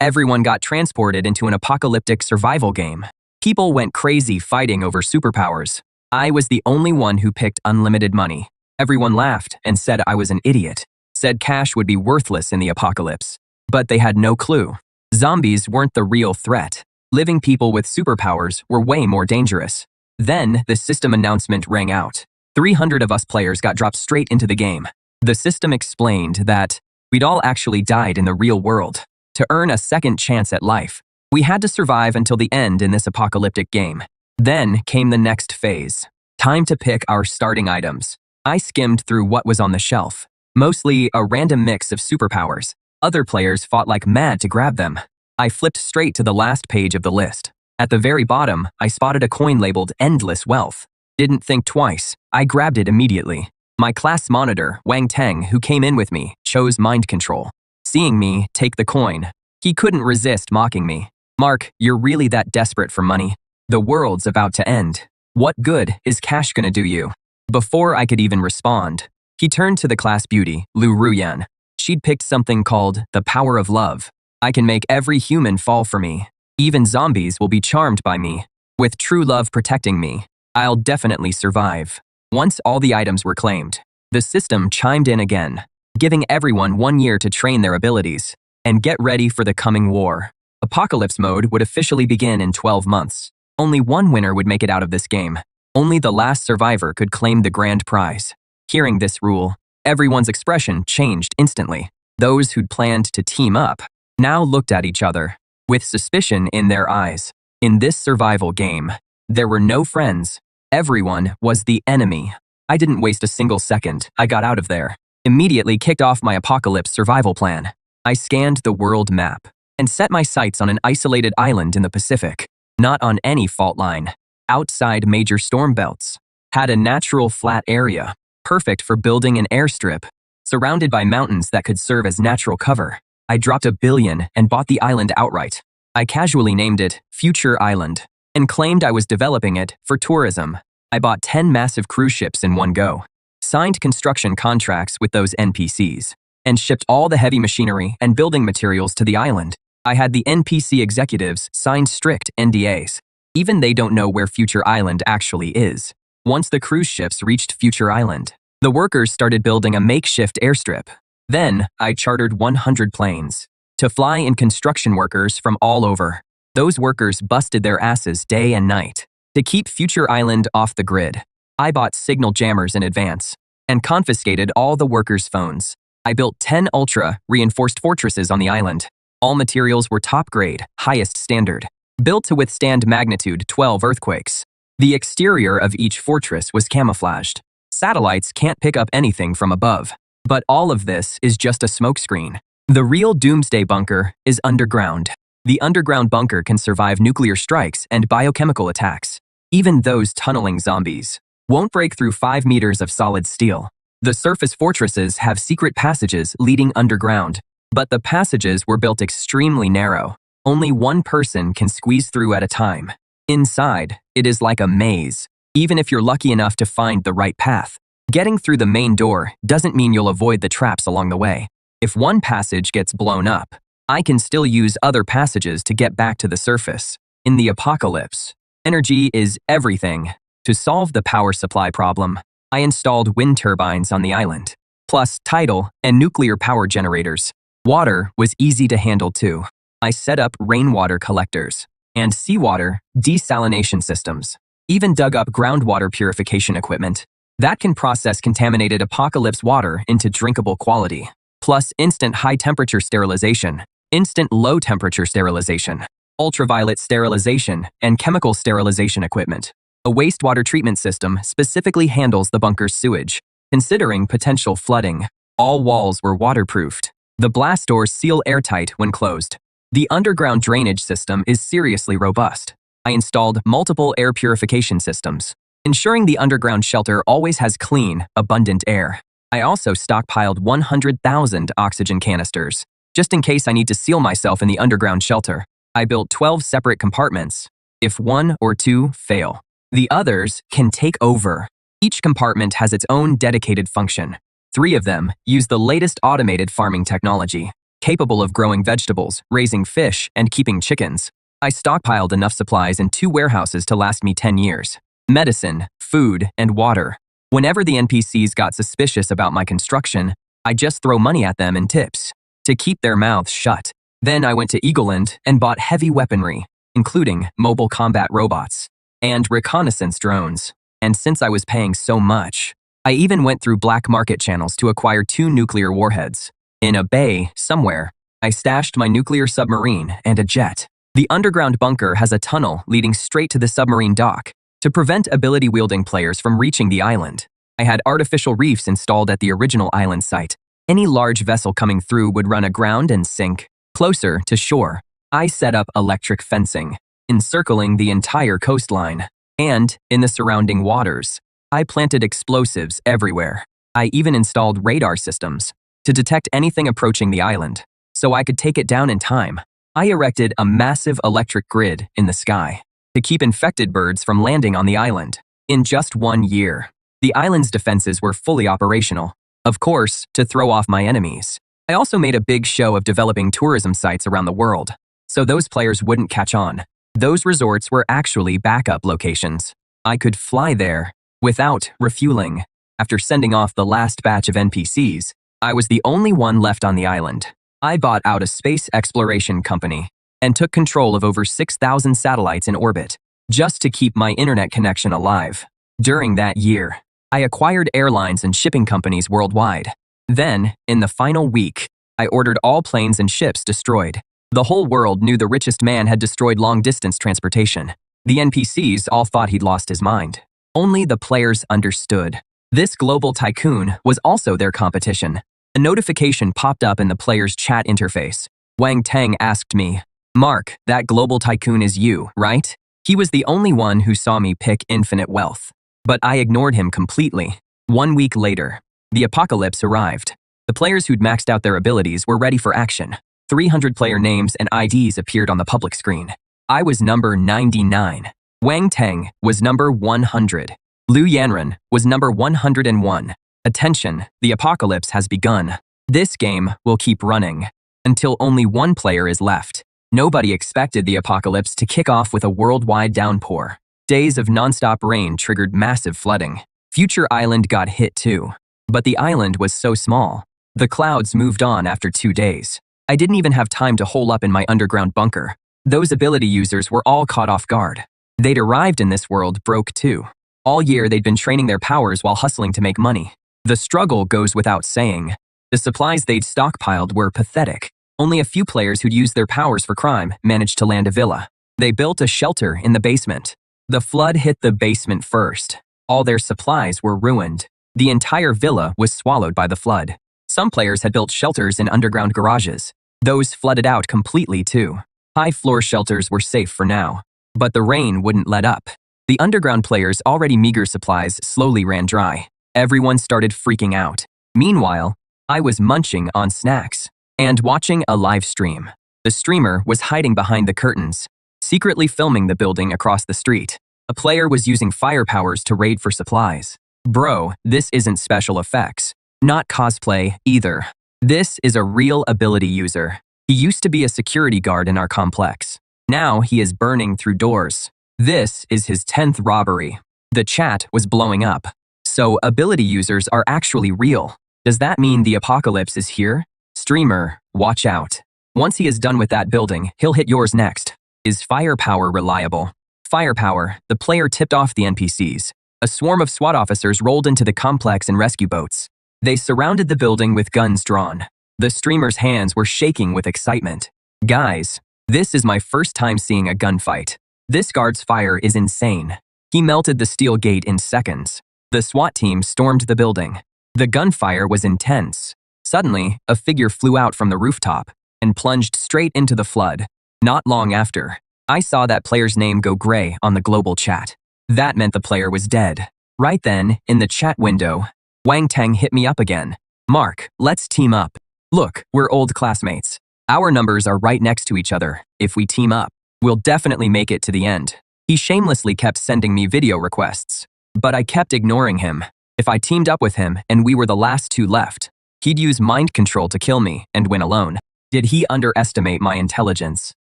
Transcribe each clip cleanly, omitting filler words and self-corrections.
Everyone got transported into an apocalyptic survival game. People went crazy fighting over superpowers. I was the only one who picked unlimited money. Everyone laughed and said I was an idiot, said cash would be worthless in the apocalypse. But they had no clue. Zombies weren't the real threat. Living people with superpowers were way more dangerous. Then, the system announcement rang out. 300 of us players got dropped straight into the game. The system explained that we'd all actually died in the real world. To earn a second chance at life, we had to survive until the end in this apocalyptic game. Then came the next phase. Time to pick our starting items. I skimmed through what was on the shelf. Mostly a random mix of superpowers. Other players fought like mad to grab them. I flipped straight to the last page of the list. At the very bottom, I spotted a coin labeled Endless Wealth. Didn't think twice. I grabbed it immediately. My class monitor, Wang Teng, who came in with me, chose mind control. Seeing me take the coin, he couldn't resist mocking me. "Mark, you're really that desperate for money? The world's about to end. What good is cash gonna do you?" Before I could even respond, he turned to the class beauty, Lu Ruyan. She'd picked something called the power of love. I can make every human fall for me. Even zombies will be charmed by me. With true love protecting me, I'll definitely survive. Once all the items were claimed, the system chimed in again, giving everyone 1 year to train their abilities and get ready for the coming war. Apocalypse mode would officially begin in 12 months. Only one winner would make it out of this game. Only the last survivor could claim the grand prize. Hearing this rule, everyone's expression changed instantly. Those who'd planned to team up now looked at each other with suspicion in their eyes. In this survival game, there were no friends. Everyone was the enemy. I didn't waste a single second. I got out of there. Immediately kicked off my apocalypse survival plan. I scanned the world map and set my sights on an isolated island in the Pacific, not on any fault line, outside major storm belts. Had a natural flat area, perfect for building an airstrip, surrounded by mountains that could serve as natural cover. I dropped $1 billion and bought the island outright. I casually named it Future Island and claimed I was developing it for tourism. I bought 10 massive cruise ships in one go, signed construction contracts with those NPCs, and shipped all the heavy machinery and building materials to the island. I had the NPC executives sign strict NDAs. Even they don't know where Future Island actually is. Once the cruise ships reached Future Island, the workers started building a makeshift airstrip. Then, I chartered 100 planes to fly in construction workers from all over. Those workers busted their asses day and night to keep Future Island off the grid. I bought signal jammers in advance and confiscated all the workers' phones. I built 10 ultra-reinforced fortresses on the island. All materials were top-grade, highest standard, built to withstand magnitude 12 earthquakes. The exterior of each fortress was camouflaged. Satellites can't pick up anything from above. But all of this is just a smokescreen. The real doomsday bunker is underground. The underground bunker can survive nuclear strikes and biochemical attacks. Even those tunneling zombies won't break through 5 meters of solid steel. The surface fortresses have secret passages leading underground, but the passages were built extremely narrow. Only one person can squeeze through at a time. Inside, it is like a maze, even if you're lucky enough to find the right path. Getting through the main door doesn't mean you'll avoid the traps along the way. If one passage gets blown up, I can still use other passages to get back to the surface. In the apocalypse, energy is everything. To solve the power supply problem, I installed wind turbines on the island, plus tidal and nuclear power generators. Water was easy to handle too. I set up rainwater collectors and seawater desalination systems. Even dug up groundwater purification equipment that can process contaminated apocalypse water into drinkable quality, plus instant high-temperature sterilization, instant low-temperature sterilization, ultraviolet sterilization, and chemical sterilization equipment. A wastewater treatment system specifically handles the bunker's sewage, considering potential flooding. All walls were waterproofed. The blast doors seal airtight when closed. The underground drainage system is seriously robust. I installed multiple air purification systems, ensuring the underground shelter always has clean, abundant air. I also stockpiled 100,000 oxygen canisters, just in case I need to seal myself in the underground shelter. I built 12 separate compartments. If 1 or 2 fail, the others can take over. Each compartment has its own dedicated function. 3 of them use the latest automated farming technology. capable of growing vegetables, raising fish, and keeping chickens. I stockpiled enough supplies in 2 warehouses to last me 10 years. Medicine, food, and water. Whenever the NPCs got suspicious about my construction, I just throw money at them and tips to keep their mouths shut. Then I went to Eagleland and bought heavy weaponry, including mobile combat robots and reconnaissance drones. And since I was paying so much, I even went through black market channels to acquire 2 nuclear warheads. In a bay somewhere, I stashed my nuclear submarine and a jet. The underground bunker has a tunnel leading straight to the submarine dock. To prevent ability-wielding players from reaching the island, I had artificial reefs installed at the original island site. Any large vessel coming through would run aground and sink. Closer to shore, I set up electric fencing, encircling the entire coastline. And, in the surrounding waters, I planted explosives everywhere. I even installed radar systems to detect anything approaching the island, so I could take it down in time. I erected a massive electric grid in the sky to keep infected birds from landing on the island. In just 1 year, the island's defenses were fully operational. Of course, to throw off my enemies. I also made a big show of developing tourism sites around the world, so those players wouldn't catch on. Those resorts were actually backup locations. I could fly there without refueling. After sending off the last batch of NPCs, I was the only one left on the island. I bought out a space exploration company and took control of over 6,000 satellites in orbit, just to keep my internet connection alive. During that year, I acquired airlines and shipping companies worldwide. Then, in the final week, I ordered all planes and ships destroyed. The whole world knew the richest man had destroyed long-distance transportation. The NPCs all thought he'd lost his mind. Only the players understood. This global tycoon was also their competition. A notification popped up in the player's chat interface. Wang Tang asked me, "Mark, that global tycoon is you, right?" He was the only one who saw me pick infinite wealth. But I ignored him completely. 1 week later, the apocalypse arrived. The players who'd maxed out their abilities were ready for action. 300 player names and IDs appeared on the public screen. I was number 99. Wang Teng was number 100. Liu Yanren was number 101. Attention, the apocalypse has begun. This game will keep running until only 1 player is left. Nobody expected the apocalypse to kick off with a worldwide downpour. Days of nonstop rain triggered massive flooding. Future Island got hit too. But the island was so small. The clouds moved on after 2 days. I didn't even have time to hole up in my underground bunker. Those ability users were all caught off guard. They'd arrived in this world broke too. All year they'd been training their powers while hustling to make money. The struggle goes without saying. The supplies they'd stockpiled were pathetic. Only a few players who'd used their powers for crime managed to land a villa. They built a shelter in the basement. The flood hit the basement first. All their supplies were ruined. The entire villa was swallowed by the flood. Some players had built shelters in underground garages. Those flooded out completely too. High-floor shelters were safe for now. But the rain wouldn't let up. The underground players' already meager supplies slowly ran dry. Everyone started freaking out. Meanwhile, I was munching on snacks and watching a live stream. The streamer was hiding behind the curtains, secretly filming the building across the street. A player was using fire powers to raid for supplies. Bro, this isn't special effects. Not cosplay, either. This is a real ability user. He used to be a security guard in our complex. Now he is burning through doors. This is his 10th robbery. The chat was blowing up. So ability users are actually real. Does that mean the apocalypse is here? Streamer, watch out. Once he is done with that building, he'll hit yours next. Is firepower reliable? Firepower, the player tipped off the NPCs. A swarm of SWAT officers rolled into the complex in rescue boats. They surrounded the building with guns drawn. The streamer's hands were shaking with excitement. Guys, this is my first time seeing a gunfight. This guard's fire is insane. He melted the steel gate in seconds. The SWAT team stormed the building. The gunfire was intense. Suddenly, a figure flew out from the rooftop and plunged straight into the flood. Not long after, I saw that player's name go gray on the global chat. That meant the player was dead. Right then, in the chat window, Wang Tang hit me up again. Mark, let's team up. Look, we're old classmates. Our numbers are right next to each other. If we team up, we'll definitely make it to the end. He shamelessly kept sending me video requests, but I kept ignoring him. If I teamed up with him and we were the last 2 left, he'd use mind control to kill me and win alone. Did he underestimate my intelligence?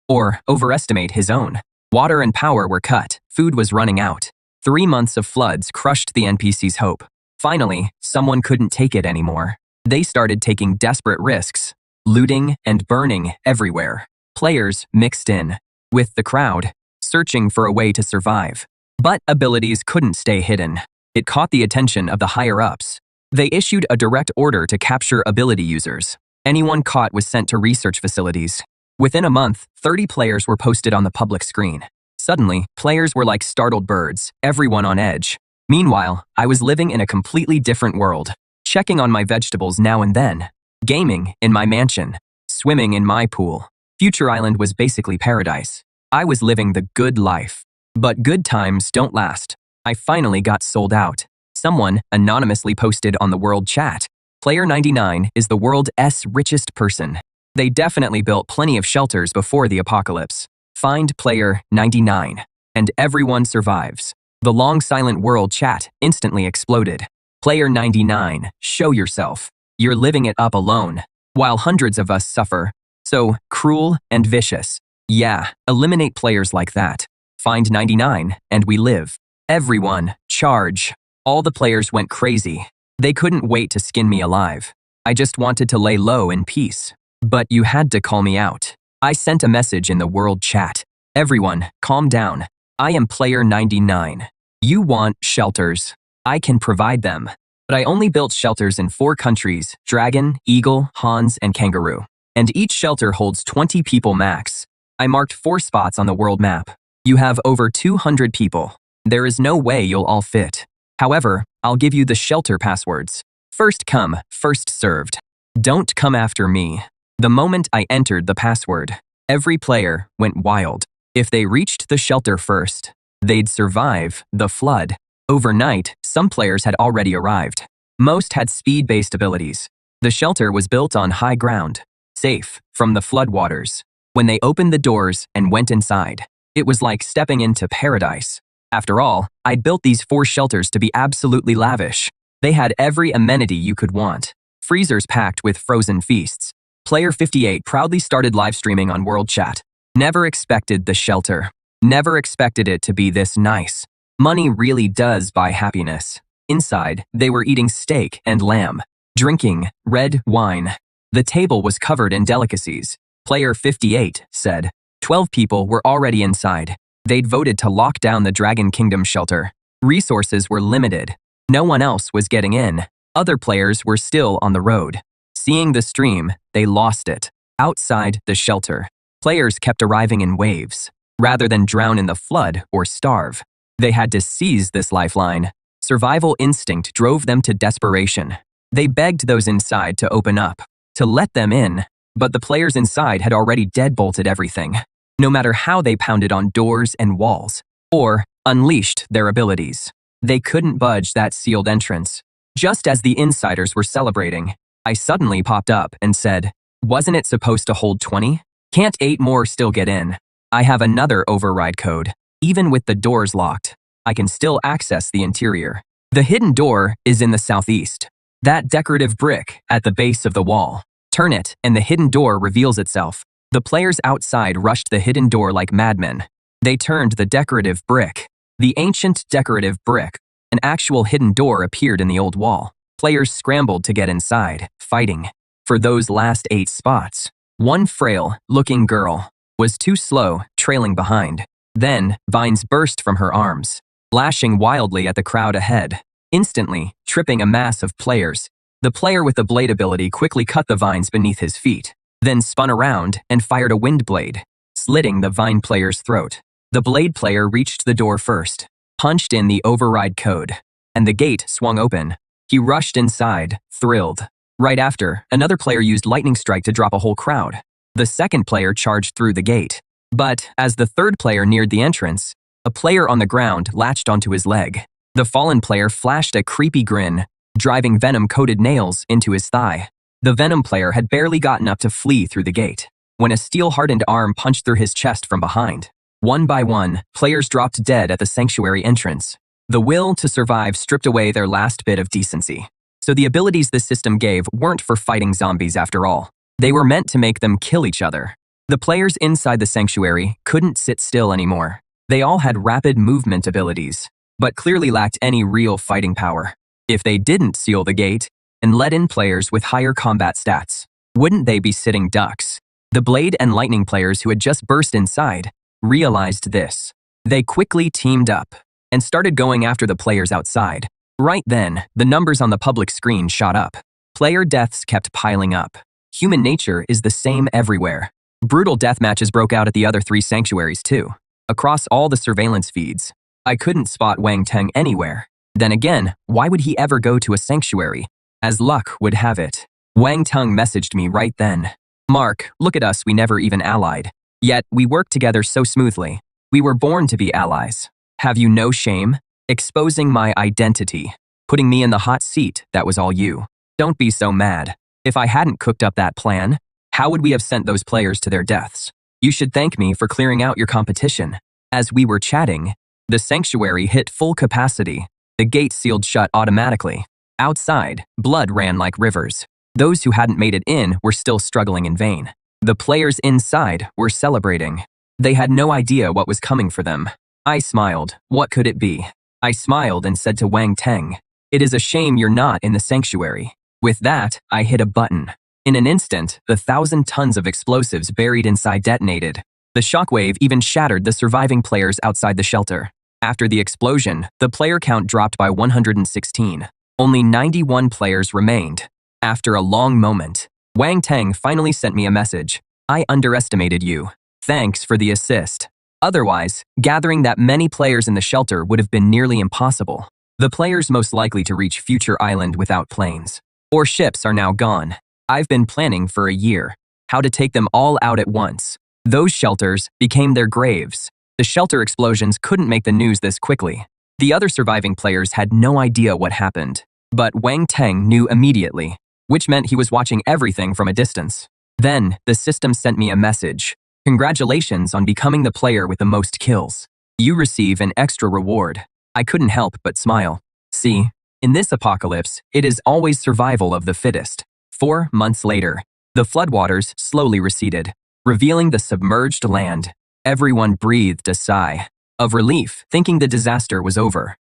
Or overestimate his own? Water and power were cut, food was running out. 3 months of floods crushed the NPC's hope. Finally, someone couldn't take it anymore. They started taking desperate risks, looting and burning everywhere. Players mixed in with the crowd, searching for a way to survive. But abilities couldn't stay hidden. It caught the attention of the higher-ups. They issued a direct order to capture ability users. Anyone caught was sent to research facilities. Within a month, 30 players were posted on the public screen. Suddenly, players were like startled birds, everyone on edge. Meanwhile, I was living in a completely different world, checking on my vegetables now and then, gaming in my mansion, swimming in my pool. Future Island was basically paradise. I was living the good life. But good times don't last. I finally got sold out. Someone anonymously posted on the world chat, Player 99 is the world's richest person. They definitely built plenty of shelters before the apocalypse. Find Player 99. And everyone survives. The long silent world chat instantly exploded. Player 99, show yourself. You're living it up alone, while hundreds of us suffer. So cruel and vicious. Yeah, eliminate players like that. Find 99, and we live. Everyone, charge. All the players went crazy. They couldn't wait to skin me alive. I just wanted to lay low in peace. But you had to call me out. I sent a message in the world chat. Everyone, calm down. I am Player 99. You want shelters. I can provide them. But I only built shelters in 4 countries, Dragon, Eagle, Hans, and Kangaroo. And each shelter holds 20 people max. I marked 4 spots on the world map. You have over 200 people. There is no way you'll all fit. However, I'll give you the shelter passwords. First come, first served. Don't come after me. The moment I entered the password, every player went wild. If they reached the shelter first, they'd survive the flood. Overnight, some players had already arrived. Most had speed-based abilities. The shelter was built on high ground, safe from the floodwaters. When they opened the doors and went inside, it was like stepping into paradise. After all, I'd built these 4 shelters to be absolutely lavish. They had every amenity you could want. Freezers packed with frozen feasts. Player 58 proudly started live streaming on World Chat. Never expected the shelter. Never expected it to be this nice. Money really does buy happiness. Inside, they were eating steak and lamb, drinking red wine. The table was covered in delicacies. Player 58 said, 12 people were already inside. They'd voted to lock down the Dragon Kingdom shelter. Resources were limited. No one else was getting in. Other players were still on the road. Seeing the stream, they lost it. Outside the shelter, players kept arriving in waves. Rather than drown in the flood or starve, they had to seize this lifeline. Survival instinct drove them to desperation. They begged those inside to open up, to let them in. But the players inside had already deadbolted everything, no matter how they pounded on doors and walls, or unleashed their abilities. They couldn't budge that sealed entrance. Just as the insiders were celebrating, I suddenly popped up and said, wasn't it supposed to hold 20? Can't 8 more still get in? I have another override code. Even with the doors locked, I can still access the interior. The hidden door is in the southeast. That decorative brick at the base of the wall. Turn it, and the hidden door reveals itself. The players outside rushed the hidden door like madmen. They turned the decorative brick. The ancient decorative brick. An actual hidden door appeared in the old wall. Players scrambled to get inside, fighting for those last 8 spots. One frail-looking girl was too slow, trailing behind. Then, vines burst from her arms, lashing wildly at the crowd ahead, instantly tripping a mass of players. The player with the blade ability quickly cut the vines beneath his feet, then spun around and fired a wind blade, slitting the vine player's throat. The blade player reached the door first, punched in the override code, and the gate swung open. He rushed inside, thrilled. Right after, another player used lightning strike to drop a whole crowd. The second player charged through the gate. But as the third player neared the entrance, a player on the ground latched onto his leg. The fallen player flashed a creepy grin, driving venom-coated nails into his thigh. The venom player had barely gotten up to flee through the gate, when a steel-hardened arm punched through his chest from behind. One by one, players dropped dead at the sanctuary entrance. The will to survive stripped away their last bit of decency. So the abilities this system gave weren't for fighting zombies after all. They were meant to make them kill each other. The players inside the sanctuary couldn't sit still anymore. They all had rapid movement abilities, but clearly lacked any real fighting power. If they didn't seal the gate and let in players with higher combat stats, wouldn't they be sitting ducks? The Blade and Lightning players who had just burst inside realized this. They quickly teamed up and started going after the players outside. Right then, the numbers on the public screen shot up. Player deaths kept piling up. Human nature is the same everywhere. Brutal death matches broke out at the other 3 sanctuaries too. Across all the surveillance feeds, I couldn't spot Wang Teng anywhere. Then again, why would he ever go to a sanctuary? As luck would have it, Wang Teng messaged me right then. Mark, look at us, we never even allied. Yet, we worked together so smoothly. We were born to be allies. Have you no shame? Exposing my identity. Putting me in the hot seat, that was all you. Don't be so mad. If I hadn't cooked up that plan, how would we have sent those players to their deaths? You should thank me for clearing out your competition. As we were chatting, the sanctuary hit full capacity. The gate sealed shut automatically. Outside, blood ran like rivers. Those who hadn't made it in were still struggling in vain. The players inside were celebrating. They had no idea what was coming for them. I smiled. What could it be? I smiled and said to Wang Teng, "It is a shame you're not in the sanctuary." With that, I hit a button. In an instant, the 1,000 tons of explosives buried inside detonated. The shockwave even shattered the surviving players outside the shelter. After the explosion, the player count dropped by 116. Only 91 players remained. After a long moment, Wang Teng finally sent me a message. I underestimated you. Thanks for the assist. Otherwise, gathering that many players in the shelter would have been nearly impossible. The players most likely to reach Future Island without planes or ships are now gone. I've been planning for a year how to take them all out at once. Those shelters became their graves. The shelter explosions couldn't make the news this quickly. The other surviving players had no idea what happened. But Wang Teng knew immediately, which meant he was watching everything from a distance. Then, the system sent me a message. Congratulations on becoming the player with the most kills. You receive an extra reward. I couldn't help but smile. See, in this apocalypse, it is always survival of the fittest. 4 months later, the floodwaters slowly receded, revealing the submerged land. Everyone breathed a sigh of relief, thinking the disaster was over.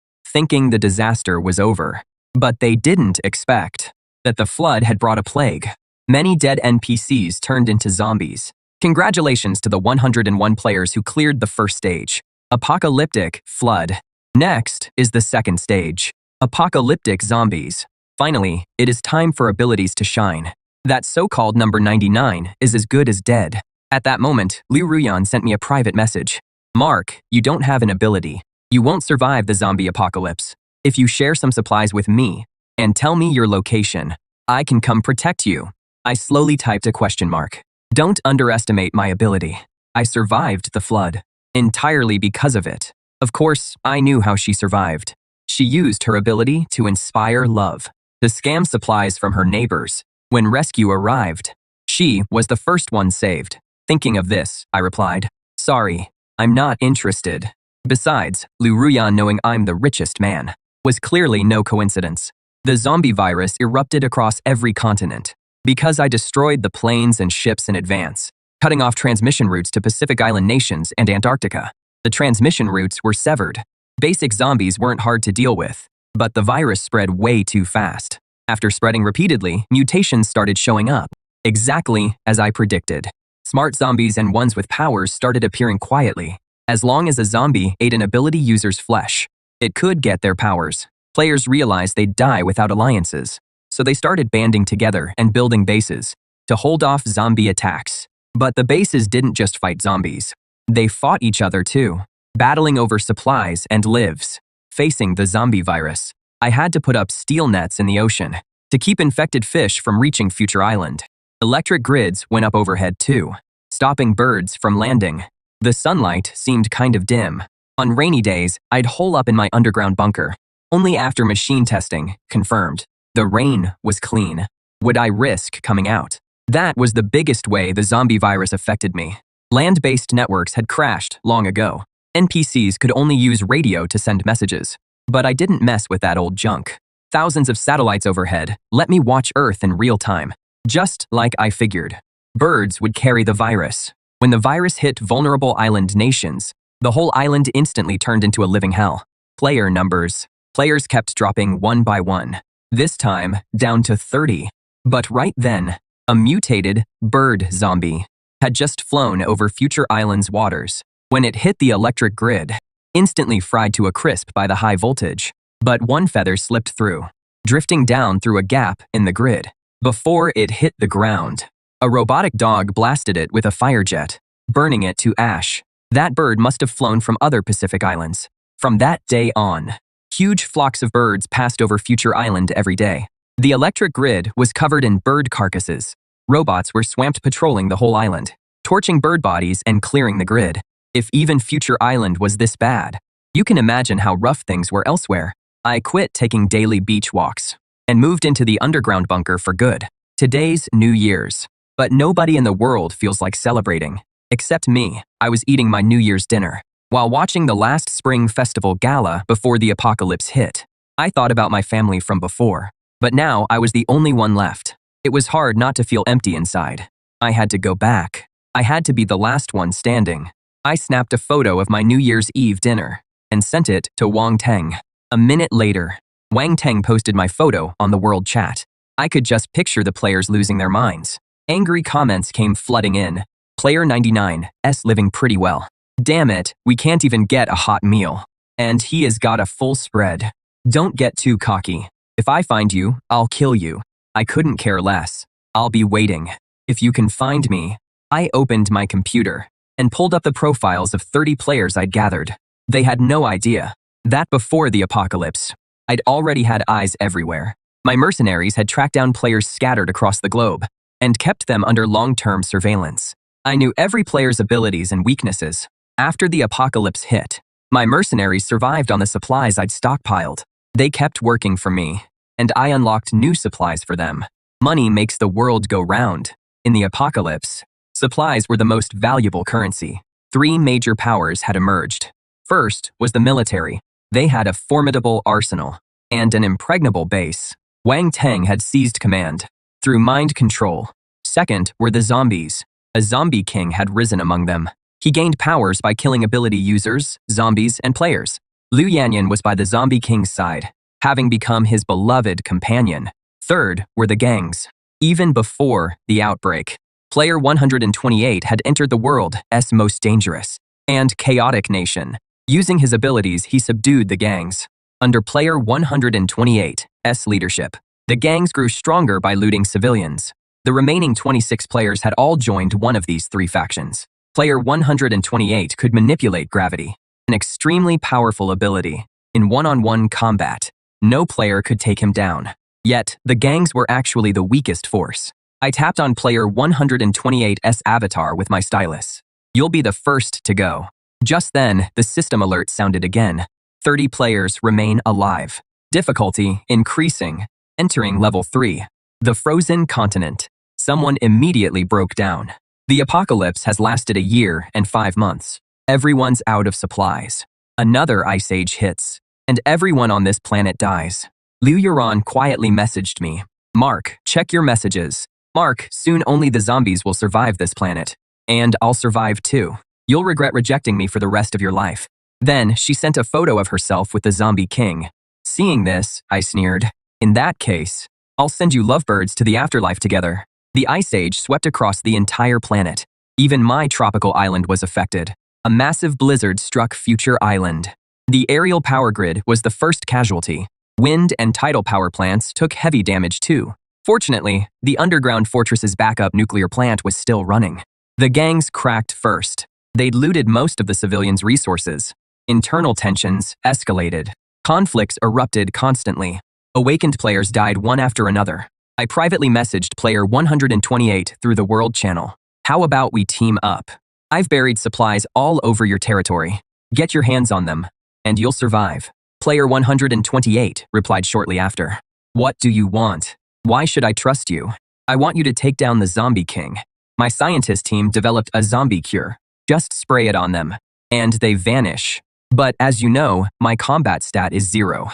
But they didn't expect that the flood had brought a plague. Many dead NPCs turned into zombies. Congratulations to the 101 players who cleared the first stage. Apocalyptic flood. Next is the second stage. Apocalyptic zombies. Finally, it is time for abilities to shine. That so-called number 99 is as good as dead. At that moment, Liu Ruyan sent me a private message. Mark, you don't have an ability. You won't survive the zombie apocalypse. If you share some supplies with me and tell me your location, I can come protect you. I slowly typed a question mark. Don't underestimate my ability. I survived the flood. Entirely because of it. Of course, I knew how she survived. She used her ability to inspire love, to scam supplies from her neighbors. When rescue arrived, she was the first one saved. Thinking of this, I replied, "Sorry, I'm not interested." Besides, Liu Ruyan knowing I'm the richest man was clearly no coincidence. The zombie virus erupted across every continent. Because I destroyed the planes and ships in advance, cutting off transmission routes to Pacific Island nations and Antarctica. The transmission routes were severed. Basic zombies weren't hard to deal with, but the virus spread way too fast. After spreading repeatedly, mutations started showing up, exactly as I predicted. Smart zombies and ones with powers started appearing quietly. As long as a zombie ate an ability user's flesh, it could get their powers. Players realized they'd die without alliances. So they started banding together and building bases to hold off zombie attacks. But the bases didn't just fight zombies. They fought each other too, battling over supplies and lives. Facing the zombie virus, I had to put up steel nets in the ocean to keep infected fish from reaching Future Island. Electric grids went up overhead too, stopping birds from landing. The sunlight seemed kind of dim. On rainy days, I'd hole up in my underground bunker. Only after machine testing confirmed the rain was clean. Would I risk coming out? That was the biggest way the zombie virus affected me. Land-based networks had crashed long ago. NPCs could only use radio to send messages. But I didn't mess with that old junk. Thousands of satellites overhead let me watch Earth in real time. Just like I figured. Birds would carry the virus. When the virus hit vulnerable island nations, the whole island instantly turned into a living hell. Player numbers. Players kept dropping one by one. This time, down to 30. But right then, a mutated bird zombie had just flown over Future Island's waters. When it hit the electric grid, instantly fried to a crisp by the high voltage. But one feather slipped through, drifting down through a gap in the grid. Before it hit the ground, a robotic dog blasted it with a fire jet, burning it to ash. That bird must have flown from other Pacific islands. From that day on, huge flocks of birds passed over Future Island every day. The electric grid was covered in bird carcasses. Robots were swamped patrolling the whole island, torching bird bodies and clearing the grid. If even Future Island was this bad, you can imagine how rough things were elsewhere. I quit taking daily beach walks and moved into the underground bunker for good. Today's New Year's, but nobody in the world feels like celebrating. Except me. I was eating my New Year's dinner while watching the last Spring Festival gala before the apocalypse hit. I thought about my family from before, but now I was the only one left. It was hard not to feel empty inside. I had to go back. I had to be the last one standing. I snapped a photo of my New Year's Eve dinner and sent it to Wang Teng. A minute later, Wang Teng posted my photo on the world chat. I could just picture the players losing their minds. Angry comments came flooding in. Player 99's living pretty well. Damn it, we can't even get a hot meal. And he has got a full spread. Don't get too cocky. If I find you, I'll kill you. I couldn't care less. I'll be waiting. If you can find me. I opened my computer and pulled up the profiles of 30 players I'd gathered. They had no idea that before the apocalypse, I'd already had eyes everywhere. My mercenaries had tracked down players scattered across the globe and kept them under long-term surveillance. I knew every player's abilities and weaknesses. After the apocalypse hit, my mercenaries survived on the supplies I'd stockpiled. They kept working for me, and I unlocked new supplies for them. Money makes the world go round. In the apocalypse, supplies were the most valuable currency. 3 major powers had emerged. First was the military. They had a formidable arsenal and an impregnable base. Wang Teng had seized command through mind control. Second were the zombies. A zombie king had risen among them. He gained powers by killing ability users, zombies, and players. Liu Yanyan was by the zombie king's side, having become his beloved companion. Third were the gangs. Even before the outbreak, Player 128 had entered the world's most dangerous and chaotic nation. Using his abilities, he subdued the gangs. Under Player 128's leadership, the gangs grew stronger by looting civilians. The remaining 26 players had all joined one of these 3 factions. Player 128 could manipulate gravity, an extremely powerful ability. In one-on-one combat, no player could take him down. Yet, the gangs were actually the weakest force. I tapped on Player 128's avatar with my stylus. You'll be the first to go. Just then, the system alert sounded again. 30 players remain alive. Difficulty increasing. Entering level 3. The frozen continent. Someone immediately broke down. The apocalypse has lasted a year and 5 months. Everyone's out of supplies. Another ice age hits, and everyone on this planet dies. Liu Yuran quietly messaged me. Mark, check your messages. Mark, soon only the zombies will survive this planet. And I'll survive too. You'll regret rejecting me for the rest of your life. Then, she sent a photo of herself with the zombie king. Seeing this, I sneered. In that case, I'll send you lovebirds to the afterlife together. The ice age swept across the entire planet. Even my tropical island was affected. A massive blizzard struck Future Island. The aerial power grid was the first casualty. Wind and tidal power plants took heavy damage too. Fortunately, the underground fortress's backup nuclear plant was still running. The gangs cracked first. They'd looted most of the civilians' resources. Internal tensions escalated. Conflicts erupted constantly. Awakened players died one after another. I privately messaged Player 128 through the World Channel. How about we team up? I've buried supplies all over your territory. Get your hands on them, and you'll survive. Player 128 replied shortly after. What do you want? Why should I trust you? I want you to take down the zombie king. My scientist team developed a zombie cure. Just spray it on them, and they vanish. But as you know, my combat stat is 0.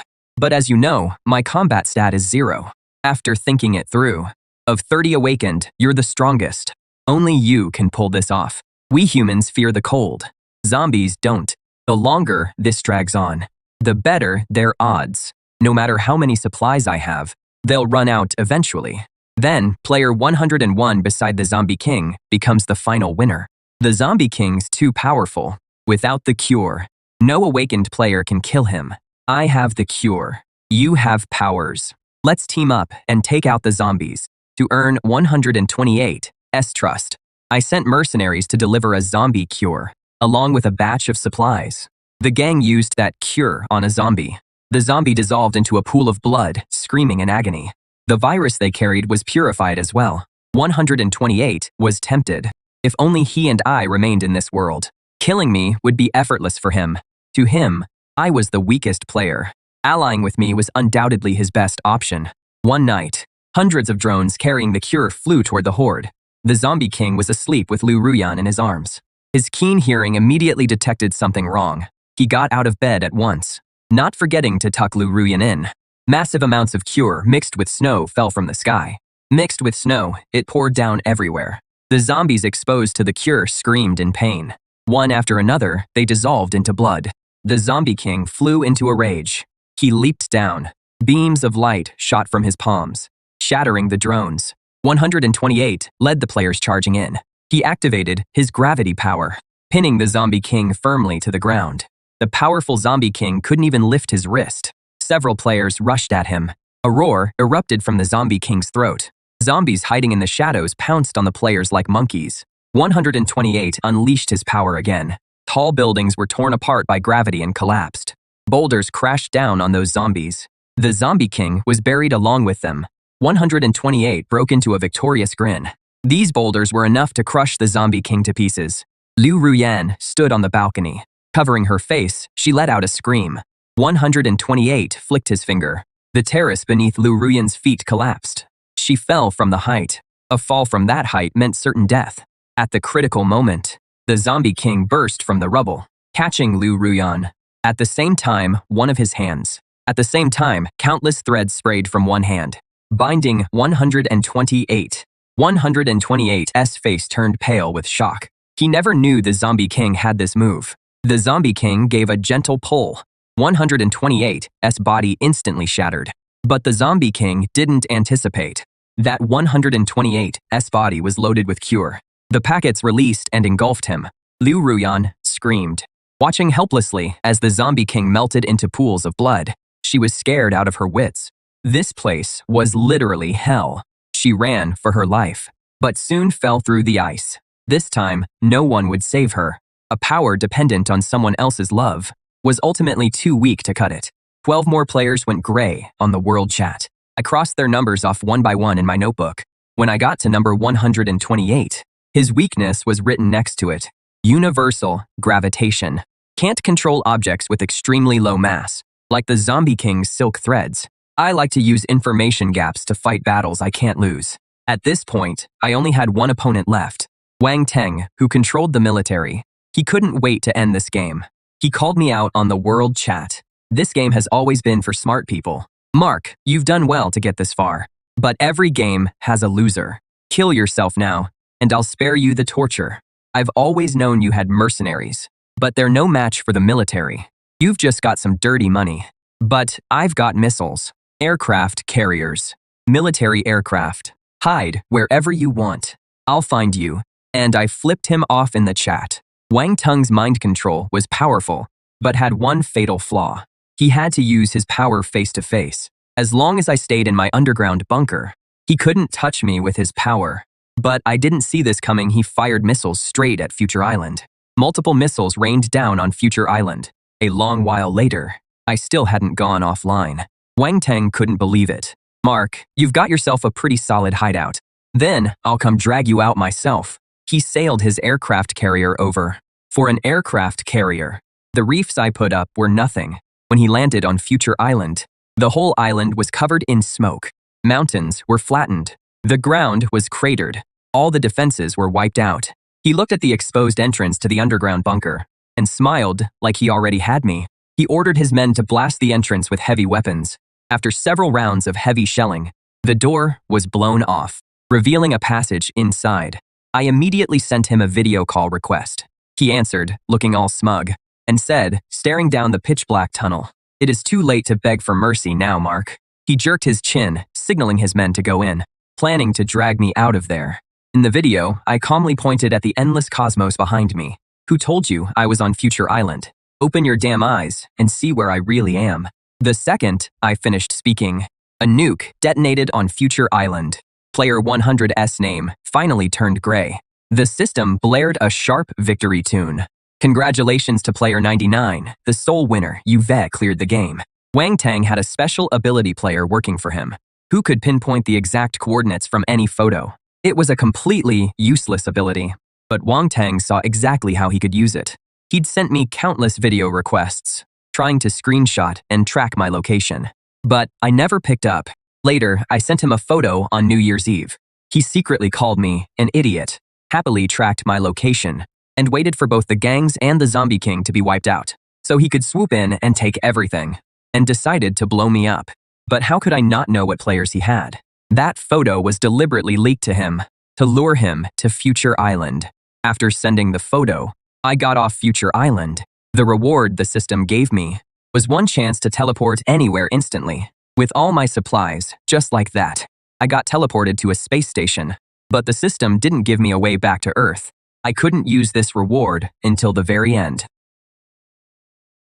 After thinking it through, Of 30 awakened, you're the strongest. Only you can pull this off. We humans fear the cold. Zombies don't. The longer this drags on, the better their odds. No matter how many supplies I have, they'll run out eventually. Then, player 101 beside the Zombie King becomes the final winner. The Zombie King's too powerful. Without the cure, no awakened player can kill him. I have the cure. You have powers. Let's team up and take out the zombies. To earn 128 trust, I sent mercenaries to deliver a zombie cure, along with a batch of supplies. The gang used that cure on a zombie. The zombie dissolved into a pool of blood, screaming in agony. The virus they carried was purified as well. 128 was tempted. If only he and I remained in this world. Killing me would be effortless for him. To him, I was the weakest player. Allying with me was undoubtedly his best option. One night, hundreds of drones carrying the cure flew toward the horde. The Zombie King was asleep with Lu Ruyan in his arms. His keen hearing immediately detected something wrong. He got out of bed at once, not forgetting to tuck Lu Ruyan in. Massive amounts of cure mixed with snow fell from the sky. Mixed with snow, it poured down everywhere. The zombies exposed to the cure screamed in pain. One after another, they dissolved into blood. The Zombie King flew into a rage. He leaped down. Beams of light shot from his palms, shattering the drones. 128 led the players charging in. He activated his gravity power, pinning the Zombie King firmly to the ground. The powerful Zombie King couldn't even lift his wrist. Several players rushed at him. A roar erupted from the Zombie King's throat. Zombies hiding in the shadows pounced on the players like monkeys. 128 unleashed his power again. Tall buildings were torn apart by gravity and collapsed. Boulders crashed down on those zombies. The Zombie King was buried along with them. 128 broke into a victorious grin. These boulders were enough to crush the Zombie King to pieces. Lu Ruyan stood on the balcony. Covering her face, she let out a scream. 128 flicked his finger. The terrace beneath Lu Ruyan's feet collapsed. She fell from the height. A fall from that height meant certain death. At the critical moment, the Zombie King burst from the rubble, catching Lu Ruyan. At the same time, one of his hands. At the same time, countless threads sprayed from one hand, binding 128. 128's face turned pale with shock. He never knew the Zombie King had this move. The Zombie King gave a gentle pull. 128's body instantly shattered. But the Zombie King didn't anticipate that 128's body was loaded with cure. The packets released and engulfed him. Lu Ruyan screamed, watching helplessly as the Zombie King melted into pools of blood. She was scared out of her wits. This place was literally hell. She ran for her life, but soon fell through the ice. This time, no one would save her. A power dependent on someone else's love was ultimately too weak to cut it. 12 more players went gray on the world chat. I crossed their numbers off one by one in my notebook. When I got to number 128, his weakness was written next to it. Universal gravitation. Can't control objects with extremely low mass, like the Zombie King's silk threads. I like to use information gaps to fight battles I can't lose. At this point, I only had one opponent left. Wang Teng, who controlled the military. He couldn't wait to end this game. He called me out on the world chat. This game has always been for smart people. Mark, you've done well to get this far. But every game has a loser. Kill yourself now, and I'll spare you the torture. I've always known you had mercenaries, but they're no match for the military. You've just got some dirty money. But I've got missiles, aircraft carriers, military aircraft. Hide wherever you want. I'll find you. And I flipped him off in the chat. Wang Teng's mind control was powerful, but had one fatal flaw. He had to use his power face to face. As long as I stayed in my underground bunker, he couldn't touch me with his power. But I didn't see this coming. He fired missiles straight at Future Island. Multiple missiles rained down on Future Island. A long while later, I still hadn't gone offline. Wang Teng couldn't believe it. Mark, you've got yourself a pretty solid hideout. Then I'll come drag you out myself. He sailed his aircraft carrier over. For an aircraft carrier, the reefs I put up were nothing. When he landed on Future Island, the whole island was covered in smoke. Mountains were flattened. The ground was cratered. All the defenses were wiped out. He looked at the exposed entrance to the underground bunker and smiled like he already had me. He ordered his men to blast the entrance with heavy weapons. After several rounds of heavy shelling, the door was blown off. revealing a passage inside. I immediately sent him a video call request. He answered, looking all smug, and said, staring down the pitch-black tunnel, "It is too late to beg for mercy now, Mark." He jerked his chin, signaling his men to go in, planning to drag me out of there. In the video, I calmly pointed at the endless cosmos behind me. "Who told you I was on Future Island? Open your damn eyes and see where I really am." The second I finished speaking, a nuke detonated on Future Island. Player 100's name finally turned gray. The system blared a sharp victory tune. Congratulations to player 99, the sole winner. You've cleared the game. Wang Tang had a special ability player working for him, who could pinpoint the exact coordinates from any photo. It was a completely useless ability, but Wang Tang saw exactly how he could use it. He'd sent me countless video requests, trying to screenshot and track my location. But I never picked up. Later, I sent him a photo on New Year's Eve. He secretly called me an idiot, happily tracked my location, and waited for both the gangs and the Zombie King to be wiped out, so he could swoop in and take everything, and decided to blow me up. But how could I not know what players he had? That photo was deliberately leaked to him, to lure him to Future Island. After sending the photo, I got off Future Island. The reward the system gave me was one chance to teleport anywhere instantly. With all my supplies, just like that, I got teleported to a space station, but the system didn't give me a way back to Earth. I couldn't use this reward until the very end.